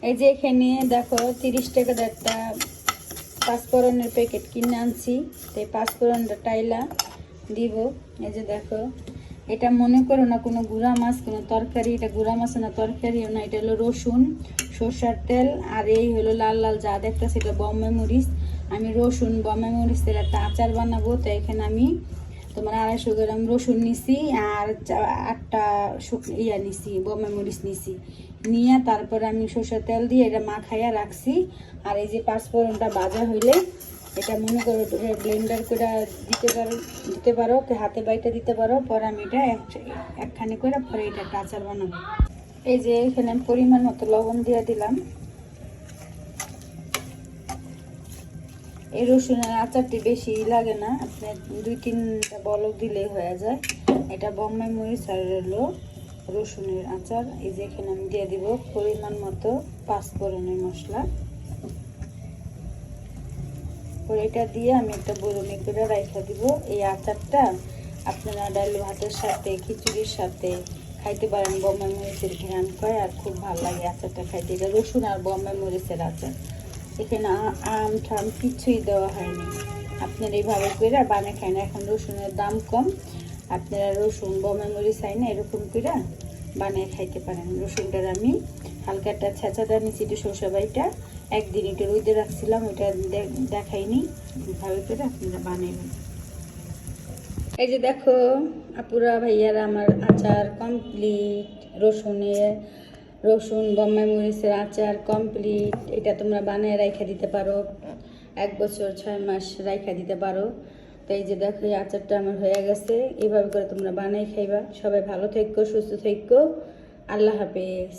এই যে এখানে দেখো 30 টাকা একটা পাঁচফোড়নের প্যাকেট কিনে আনছি। তো এই পাঁচফোড়নটা টাইলা দিব। এই যে দেখো, এটা মনে করো না কোনো গুঁড়া মাছ, কোনো তরকারি, এটা গুঁড়া মাছ না, তরকারিও না, এটা হলো রসুন, সরষার তেল, আর এই হলো লাল লাল যা দেখতেছে এটা বোম্বাই মরিচ। আমি রসুন বোম্বাই মরিচের একটা আচার বানাবো। তো এখানে আমি তোমার 250 গ্রাম রসুন নিছি, আর 8টা নিছি, বোম্বাই মরিচ নিছি, নিয়ে তারপরে আমি সরষের তেল দিয়ে এটা মাখাইয়া রাখছি। আর এই যে পাঁচফোড়নটা ভাজা হইলে এটা মনে করো ব্লেন্ডার করে দিতে পারো, হাতে বাইটা দিতে পারো। পরে আমি এটা একখানি করে পরে এটা একটা আচার বানাবো। এই যে এখানে পরিমাণ মতো লবণ দিয়ে দিলাম। এই রসুনের আচারটি বেশি লাগে না, আপনার 2-3টা বলক দিলেই হয়ে যায়। এটা বোম্বাই মরিচ আর হলো রসুনের আচার। এই যে এখানে আমি দিয়ে দিব পরিমাণ মতো পাঁচফোড়নের মশলা। পরে এটা দিয়ে আমি একটা বরুনি করে রাইখা দিব। এই আচারটা আপনারা ডাল ভাতের সাথে, খিচুড়ির সাথে খাইতে পারেন। বোম্বাই মরিচের ঘ্রাণ পায় আর খুব ভালো লাগে আচারটা খাইতে। এটা রসুন আর বোম্বাই মরিচের আচার, এখানে আম ঠাম কিছুই দেওয়া হয়নি। আপনারা এইভাবে করে বানিয়ে খাই না। এখন রসুনের দাম কম, আপনারা রসুন বোম্বাই মরিচ চাই না, এরকম করে বানিয়ে খাইতে পারেন। রসুনটার আমি হালকা একটা ছেঁচাটা নিচে একটু সরষে বাইটা একদিন একটু রোদে রাখছিলাম, ওইটা দেখাইনি। এইভাবে করে আপনারা বানাবেন। এই যে দেখো আপুরা ভাইয়ারা, আমার আচার কমপ্লিট। রসুন বোম্বাই মরিচের আচার কমপ্লিট। এটা তোমরা বানিয়ে রাইখা দিতে পারো, 1 বছর 6 মাস রাইখা দিতে পারো। তো এই যে দেখো এই আচারটা আমার হয়ে গেছে। এইভাবে করে তোমরা বানাই খাইবা। সবাই ভালো থেকো, সুস্থ থেকো। আল্লাহ হাফেজ।